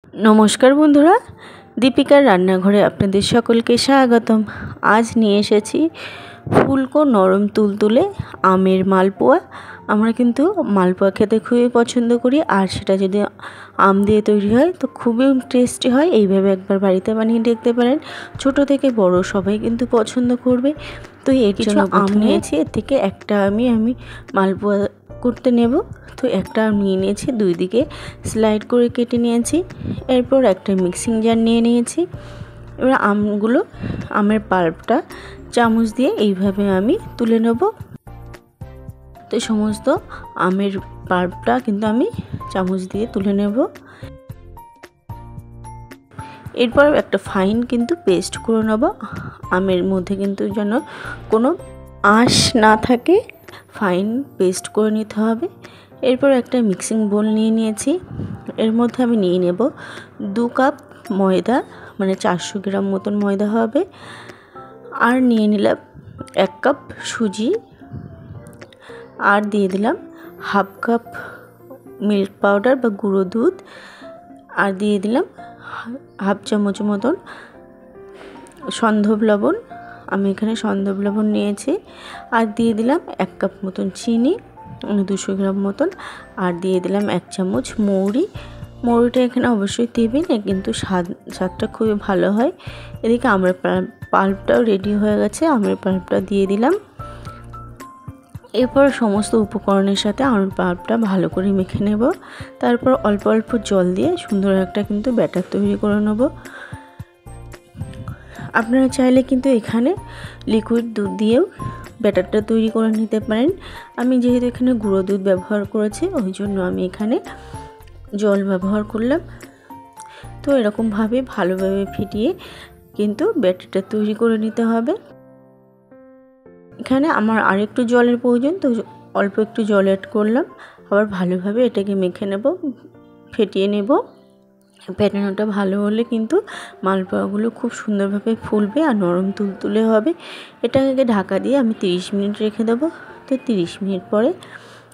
नमस्कार बंधुरा दीपिकार रान्नाघरे आपनादेर सकलके स्वागतम। आज निये एसेछि फुलको नरम तुलतुले आमेर मालपोया। आमरा किन्तु मालपोया खेते खूबই पछंद करी और सेटा यदि आम दिए तैरी हय तो खूबই टेस्टी हय। এইভাবে একবার বাড়িতে বানিয়ে দেখতে পারেন। ছোট থেকে বড় সবাই কিন্তু পছন্দ করবে। তো এর জন্য আম নিয়েছি, এর থেকে একটা আমি মালপোয়া করতে নেব। তো একটা আম নিয়ে নিয়েছি, দুই দিকে স্লাইড করে কেটে নিয়েছি। এরপর একটা মিক্সিং জার নিয়ে নিয়েছি। এবার আমের পাল্পটা চামচ দিয়ে এইভাবে আমি তুলে নেব। তো সমস্ত আমের পাল্পটা কিন্তু আমি চামচ দিয়ে তুলে নেব। এরপর একটা ফাইন কিন্তু পেস্ট করে নেব। আমের মধ্যে কিন্তু যেন কোনো আঁশ না থাকে, ফাইন পেস্ট করে নিতে হবে। এরপর একটা মিক্সিং বোল নিয়ে নিয়েছি। এর মধ্যে আমি নিয়ে নেব 2 কাপ ময়দা, মানে 400 গ্রাম মতন ময়দা হবে। আর নিয়ে নিলাম 1 কাপ সুজি, আর দিয়ে দিলাম হাফ কাপ মিল্ক পাউডার বা গুঁড়ো দুধ, আর দিয়ে দিলাম হাফ চামচ মতন সন্ধব লবণ। আমি এখানে সন্ধব লবণ নিয়েছি। আর দিয়ে দিলাম 1 কাপ মতন চিনি, 200 গ্রাম মতন। আর দিয়ে দিলাম 1 চামচ মৌরি। মৌরিটা এখানে অবশ্যই দেবেন, কিন্তু স্বাদটা খুবই ভালো হয়। এদিকে আমের পাল্পটাও রেডি হয়ে গেছে, আমের পাল্পটা দিয়ে দিলাম। এরপর সমস্ত উপকরণের সাথে আমের পাল্পটা ভালো করে মেখে নেব। তারপর অল্প অল্প জল দিয়ে সুন্দর একটা কিন্তু ব্যাটার তৈরি করে নেব। আপনারা চাইলে কিন্তু এখানে লিকুইড দুধ দিয়েও ব্যাটারটা তৈরি করে নিতে পারেন। আমি যেহেতু এখানে গুঁড়ো দুধ ব্যবহার করেছি, ওই জন্য আমি এখানে জল ব্যবহার করলাম। তো এরকমভাবে ভালোভাবে ফিটিয়ে কিন্তু ব্যাটারটা তৈরি করে নিতে হবে। এখানে আমার আরেকটু জলের প্রয়োজন, তো অল্প একটু জল অ্যাড করলাম। আবার ভালোভাবে এটাকে মেখে নেব, ফেটিয়ে নেব। ফেটানোটা ভালো হলে কিন্তু মালপোয়াগুলো খুব সুন্দরভাবে ফুলবে আর নরম তুলতুলে হবে। এটাকে ঢাকা দিয়ে আমি 30 মিনিট রেখে দেবো। তো 30 মিনিট পরে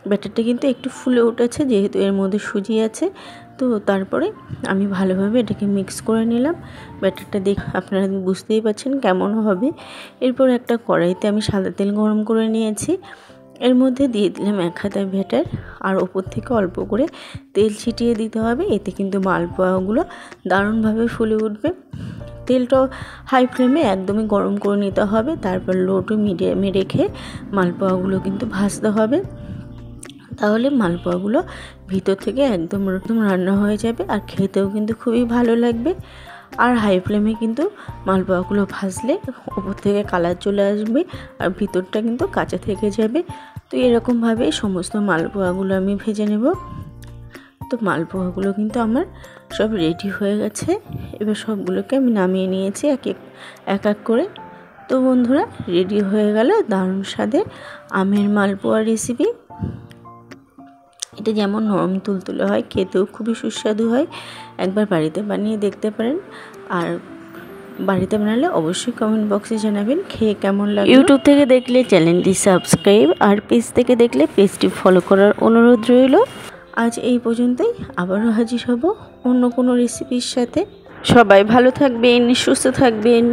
ব্যাটারটা কিন্তু একটু ফুলে উঠেছে, যেহেতু এর মধ্যে সুজি আছে। তো তারপরে আমি ভালোভাবে এটাকে মিক্স করে নিলাম। ব্যাটারটা আপনারা বুঝতেই পারছেন কেমন হবে। এরপর একটা কড়াইতে আমি সাদা তেল গরম করে নিয়েছি। এর মধ্যে দিয়ে দিলাম 1 হাতা ব্যাটার, আর ওপর থেকে অল্প করে তেল ছিটিয়ে দিতে হবে। এতে কিন্তু মালপোয়াগুলো দারুণভাবে ফুলে উঠবে। তেলটা হাই ফ্লেমে একদমই গরম করে নিতে হবে। তারপর লো টু মিডিয়ামে রেখে মালপোয়াগুলো কিন্তু ভাজতে হবে। তাহলে মালপোয়াগুলো ভিতর থেকে একদম রান্না হয়ে যাবে, আর খেতেও কিন্তু খুবই ভালো লাগবে। আর হাই ফ্লেমে কিন্তু মালপোয়াগুলো ভাজলে উপর থেকে কালার চলে আসবে, আর ভিতরটা কিন্তু কাঁচা থেকে যাবে। তো এরকমভাবে সমস্ত মালপোয়াগুলো আমি ভেজে নেব। তো মালপোয়াগুলো কিন্তু আমার সব রেডি হয়ে গেছে। এবার সবগুলোকে আমি নামিয়ে নিয়েছি এক এক করে। তো বন্ধুরা, রেডি হয়ে গেল দারুণ স্বাদের আমের মালপোয়া রেসিপি। এটা যেমন নরম তুলতুলে হয়, খেতেও খুবই সুস্বাদু হয়। একবার বাড়িতে বানিয়ে দেখতে পারেন। আর বাড়িতে বানালে অবশ্যই কমেন্ট বক্সে জানাবেন খেয়ে কেমন লাগে। ইউটিউব থেকে দেখলে চ্যানেলটি সাবস্ক্রাইব, আর পেজ থেকে দেখলে পেজটি ফলো করার অনুরোধ রইল। আজ এই পর্যন্তই, আবারও হাজির হব অন্য কোনো রেসিপির সাথে। সবাই ভালো থাকবেন, সুস্থ থাকবেন।